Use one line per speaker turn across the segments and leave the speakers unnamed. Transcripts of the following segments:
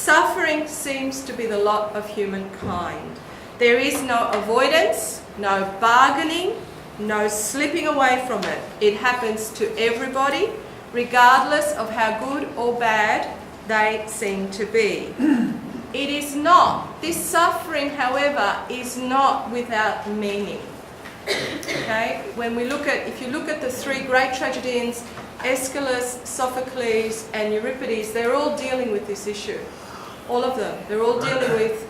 Suffering seems to be the lot of humankind. There is no avoidance, no bargaining, no slipping away from it. It happens to everybody, regardless of how good or bad they seem to be. It is not, this suffering, however, is not without meaning. Okay? If you look at the three great tragedians, Aeschylus, Sophocles, and Euripides, they're all dealing with this issue. All of them. They're all dealing with,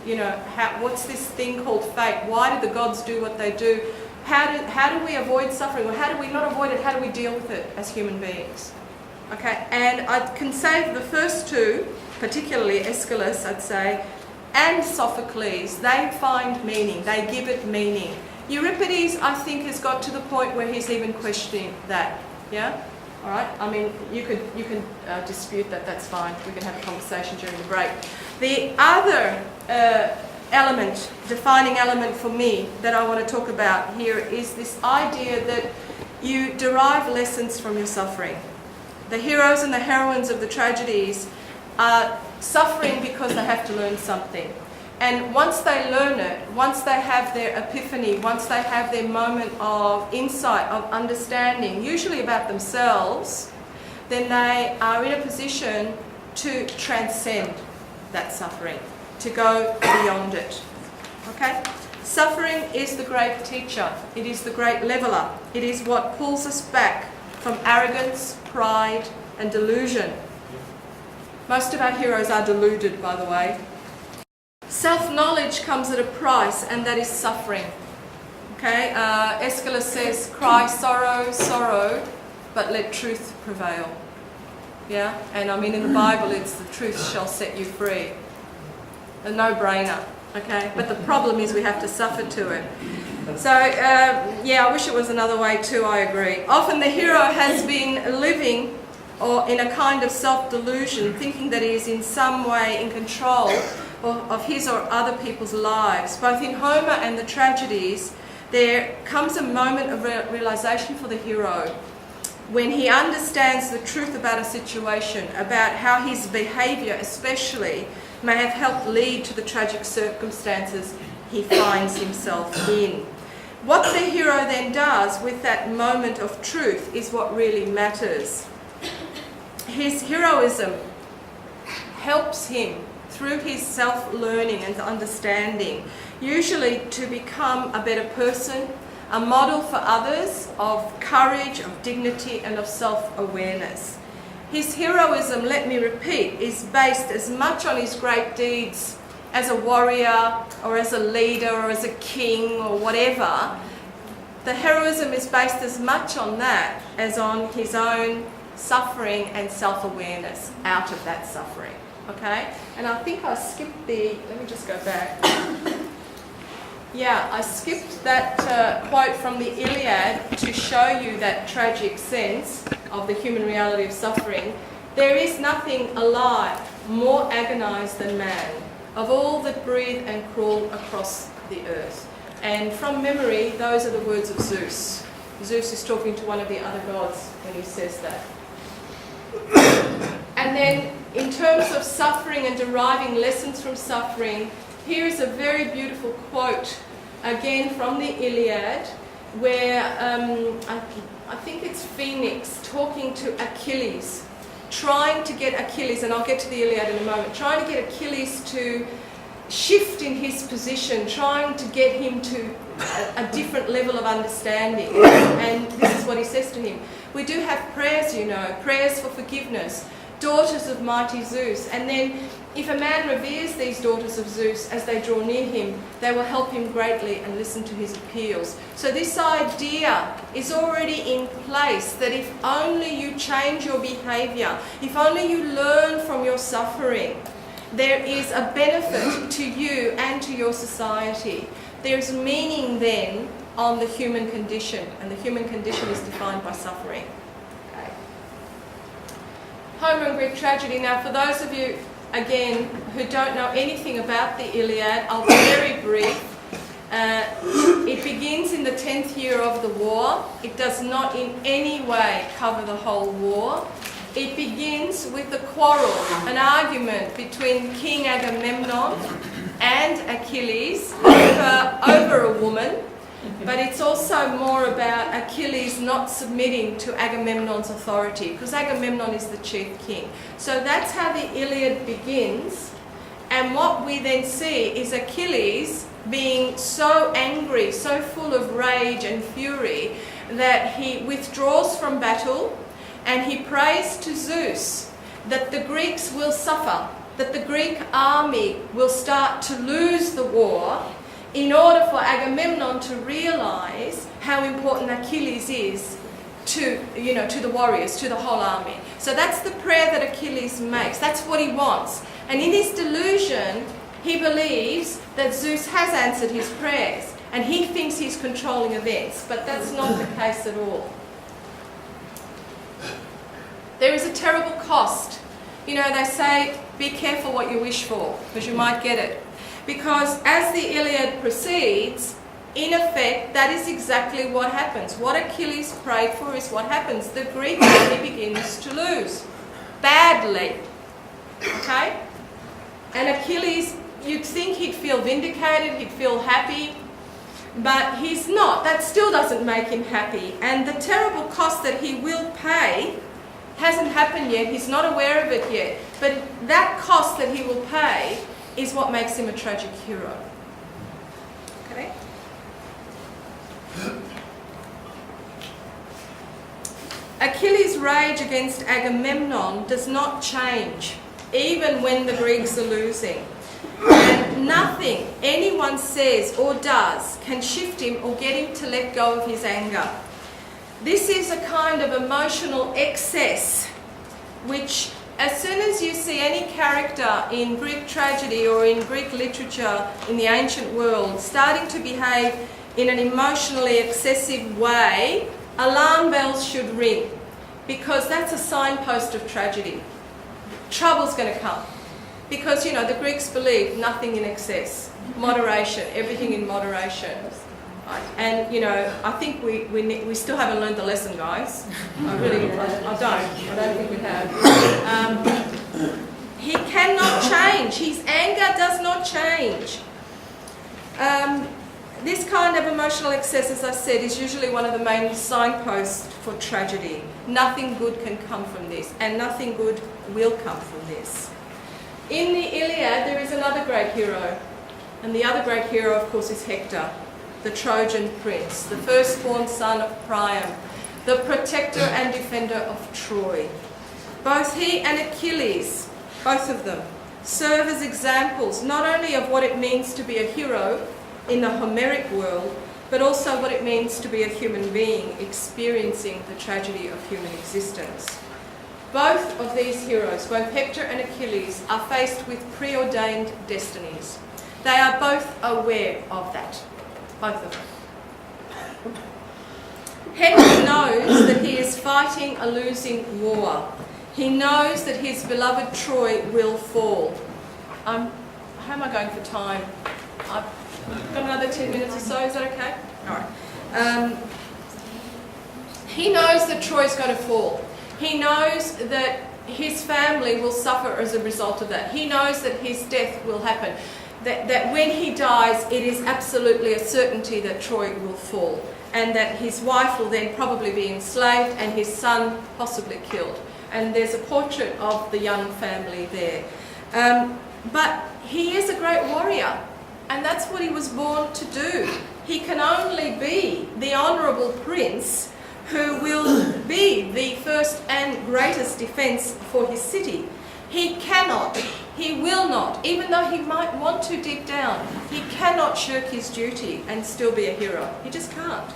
what's this thing called fate? Why did the gods do what they do? How do we avoid suffering? Or how do we not avoid it? How do we deal with it as human beings? Okay, and I can say the first two, particularly Aeschylus, I'd say, and Sophocles, they find meaning. They give it meaning. Euripides, I think, has got to the point where he's even questioning that. Yeah? All right? I mean, you can dispute that. That's fine. We can have a conversation during the break. The other defining element for me that I want to talk about here is this idea that you derive lessons from your suffering. The heroes and the heroines of the tragedies are suffering because they have to learn something. And once they learn it, once they have their epiphany, once they have their moment of insight, of understanding, usually about themselves, then they are in a position to transcend that suffering, to go beyond it. Okay? Suffering is the great teacher. It is the great leveller. It is what pulls us back from arrogance, pride, and delusion. Most of our heroes are deluded, by the way. Self-knowledge comes at a price, and that is suffering. Okay? Aeschylus says, cry sorrow, sorrow, but let truth prevail. Yeah? And I mean, in the Bible, it's the truth shall set you free. A no-brainer. Okay? But the problem is we have to suffer to it. So, I wish it was another way too, I agree. Often the hero has been living or in a kind of self-delusion, thinking that he is in some way in control of his or other people's lives. Both in Homer and the tragedies, there comes a moment of realization for the hero when he understands the truth about a situation, about how his behaviour especially may have helped lead to the tragic circumstances he finds himself in. What the hero then does with that moment of truth is what really matters. His heroism helps him through his self-learning and understanding, usually to become a better person, a model for others of courage, of dignity, and of self-awareness. His heroism, let me repeat, is based as much on his great deeds as a warrior or as a leader or as a king or whatever. The heroism is based as much on that as on his own suffering and self-awareness out of that suffering. Okay? And I think I skipped let me just go back. I skipped that quote from the Iliad to show you that tragic sense of the human reality of suffering. There is nothing alive more agonized than man, of all that breathe and crawl across the earth. And from memory, those are the words of Zeus. Zeus is talking to one of the other gods when he says that. And then, in terms of suffering and deriving lessons from suffering, here is a very beautiful quote, again from the Iliad, where I think it's Phoenix talking to Achilles, trying to get Achilles, and I'll get to the Iliad in a moment, trying to get Achilles to shift in his position, trying to get him to a different level of understanding. And this is what he says to him. We do have prayers, prayers for forgiveness, daughters of mighty Zeus. And then if a man reveres these daughters of Zeus as they draw near him, they will help him greatly and listen to his appeals. So this idea is already in place, that if only you change your behaviour, if only you learn from your suffering, there is a benefit to you and to your society. There's meaning then on the human condition, and the human condition is defined by suffering. Okay. Homer and Greek tragedy. Now, for those of you, again, who don't know anything about the Iliad, I'll be very brief. It begins in the 10th year of the war. It does not in any way cover the whole war. It begins with a quarrel, an argument between King Agamemnon and Achilles over a woman, but it's also more about Achilles not submitting to Agamemnon's authority, because Agamemnon is the chief king. So that's how the Iliad begins, and what we then see is Achilles being so angry, so full of rage and fury, that he withdraws from battle, and he prays to Zeus that the Greeks will suffer, that the Greek army will start to lose the war, in order for Agamemnon to realize how important Achilles is to the warriors, to the whole army. So that's the prayer that Achilles makes. That's what he wants. And in his delusion, he believes that Zeus has answered his prayers, and he thinks he's controlling events, but that's not the case at all. There is a terrible cost. They say, be careful what you wish for, because you might get it. Because as the Iliad proceeds, in effect, that is exactly what happens. What Achilles prayed for is what happens. The Greek army begins to lose. Badly. Okay? And Achilles, you'd think he'd feel vindicated, he'd feel happy, but he's not. That still doesn't make him happy. And the terrible cost that he will pay hasn't happened yet. He's not aware of it yet. But that cost that he will pay is what makes him a tragic hero. Okay? Achilles' rage against Agamemnon does not change, even when the Greeks are losing. And nothing anyone says or does can shift him or get him to let go of his anger. This is a kind of emotional excess which, as soon as you see any character in Greek tragedy or in Greek literature in the ancient world starting to behave in an emotionally excessive way, alarm bells should ring, because that's a signpost of tragedy. Trouble's going to come. Because, the Greeks believed nothing in excess, moderation, everything in moderation. Right? And, I think we still haven't learned the lesson, guys. I don't think we have. He cannot change. His anger does not change. This kind of emotional excess, as I said, is usually one of the main signposts for tragedy. Nothing good can come from this, and nothing good will come from this. In the Iliad, there is another great hero, and the other great hero, of course, is Hector, the Trojan prince, the firstborn son of Priam, the protector and defender of Troy. Both he and Achilles, both of them, serve as examples not only of what it means to be a hero in the Homeric world, but also what it means to be a human being experiencing the tragedy of human existence. Both of these heroes, both Hector and Achilles, are faced with preordained destinies. They are both aware of that, both of them. Hector knows that he is fighting a losing war. He knows that his beloved Troy will fall. How am I going for time? I've got another 10 minutes or so, is that okay? All right. He knows that Troy's going to fall. He knows that his family will suffer as a result of that. He knows that his death will happen. That when he dies, it is absolutely a certainty that Troy will fall, and that his wife will then probably be enslaved and his son possibly killed. And there's a portrait of the young family there. But he is a great warrior, and that's what he was born to do. He can only be the honourable prince who will be the first and greatest defence for his city. He cannot, he will not, even though he might want to deep down, he cannot shirk his duty and still be a hero. He just can't.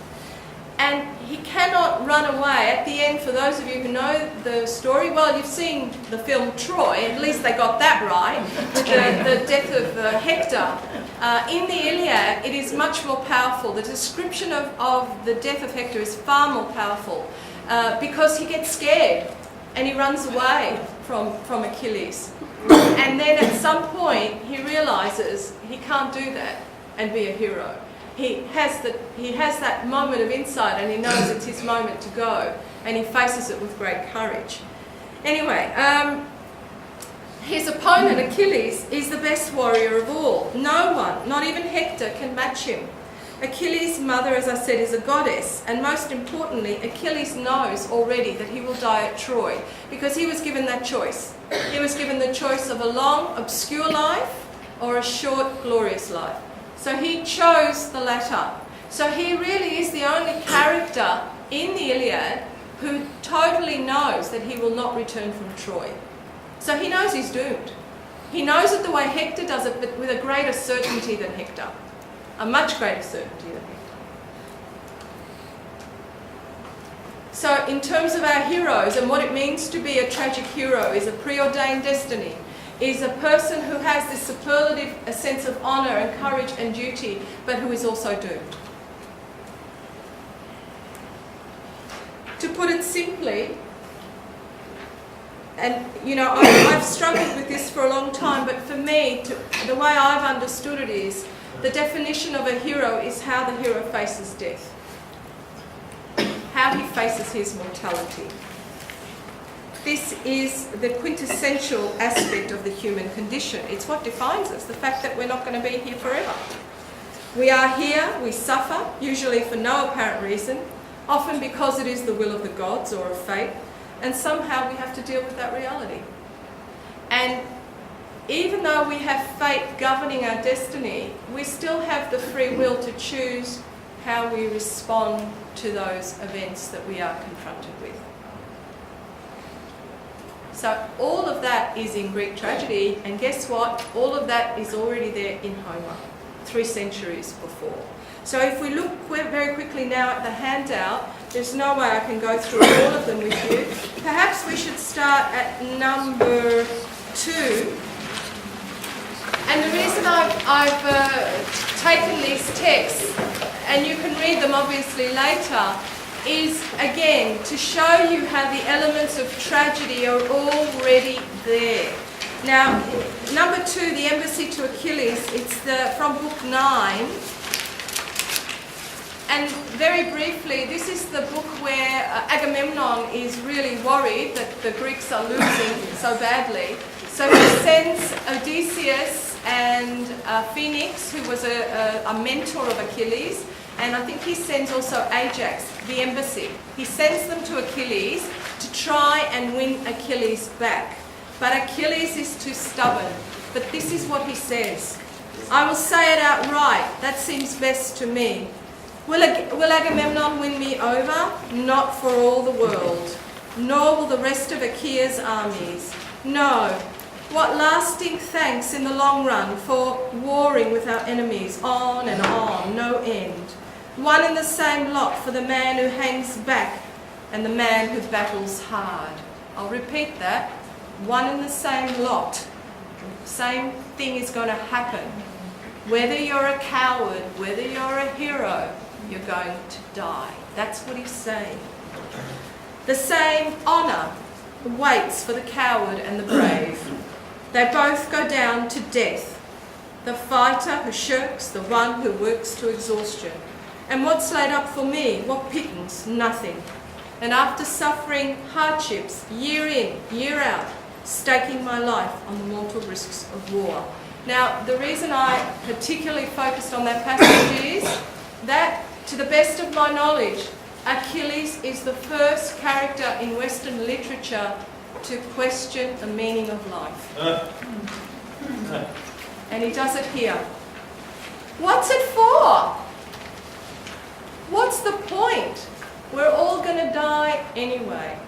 And he cannot run away. At the end, for those of you who know the story, well, you've seen the film Troy, at least they got that right, the death of Hector. In the Iliad, it is much more powerful. The description of the death of Hector is far more powerful because he gets scared and he runs away from Achilles. And then at some point, he realizes he can't do that and be a hero. He has that moment of insight, and he knows it's his moment to go, and he faces it with great courage. Anyway, his opponent, Achilles, is the best warrior of all. No one, not even Hector, can match him. Achilles' mother, as I said, is a goddess, and most importantly, Achilles knows already that he will die at Troy, because he was given that choice. He was given the choice of a long, obscure life or a short, glorious life. So he chose the latter. So he really is the only character in the Iliad who totally knows that he will not return from Troy. So he knows he's doomed. He knows it the way Hector does it, but with a greater certainty than Hector. A much greater certainty than Hector. So in terms of our heroes and what it means to be a tragic hero is a preordained destiny, is a person who has this superlative a sense of honour and courage and duty, but who is also doomed. To put it simply, and you know, I've struggled with this for a long time, but for me, the way I've understood it is, the definition of a hero is how the hero faces death. How he faces his mortality. This is the quintessential aspect of the human condition. It's what defines us, the fact that we're not going to be here forever. We are here, we suffer, usually for no apparent reason, often because it is the will of the gods or of fate, and somehow we have to deal with that reality. And even though we have fate governing our destiny, we still have the free will to choose how we respond to those events that we are confronted with. So all of that is in Greek tragedy, and guess what? All of that is already there in Homer, 3 centuries before. So if we look very quickly now at the handout, there's no way I can go through all of them with you. Perhaps we should start at number 2. And the reason I've taken these texts, and you can read them obviously later, is again to show you how the elements of tragedy are already there. Now, number 2, the embassy to Achilles, it's from book 9. And very briefly, this is the book where Agamemnon is really worried that the Greeks are losing so badly. So he sends Odysseus and Phoenix, who was a mentor of Achilles, and I think he sends also Ajax, the embassy. He sends them to Achilles to try and win Achilles back. But Achilles is too stubborn. But this is what he says. I will say it outright. That seems best to me. Will Agamemnon win me over? Not for all the world. Nor will the rest of Achaea's armies. No. What lasting thanks in the long run for warring with our enemies, on and on, no end. One and the same lot for the man who hangs back and the man who battles hard. I'll repeat that. One and the same lot. Same thing is going to happen. Whether you're a coward, whether you're a hero, you're going to die. That's what he's saying. The same honour waits for the coward and the brave. They both go down to death. The fighter who shirks, the one who works to exhaustion. And what's laid up for me? What pittance? Nothing. And after suffering hardships year in, year out, staking my life on the mortal risks of war. Now, the reason I particularly focused on that passage is that, to the best of my knowledge, Achilles is the first character in Western literature to question the meaning of life. And he does it here. What's it for? What's the point? We're all going to die anyway.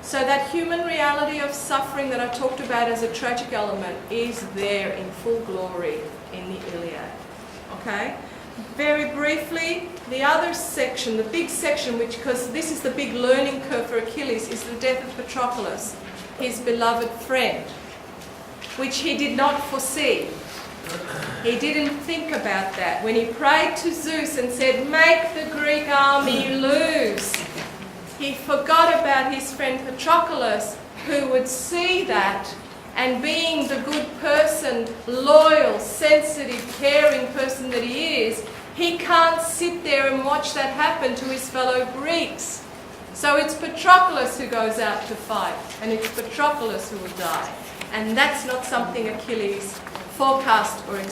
So that human reality of suffering that I talked about as a tragic element is there in full glory in the Iliad. Okay? Very briefly, the other section, the big section, because this is the big learning curve for Achilles, is the death of Patroclus, his beloved friend, which he did not foresee. He didn't think about that. When he prayed to Zeus and said, make the Greek army lose, he forgot about his friend Patroclus, who would see that, and being the good person, loyal, sensitive, caring person that he is, he can't sit there and watch that happen to his fellow Greeks. So it's Patroclus who goes out to fight, and it's Patroclus who will die. And that's not something Achilles forecast or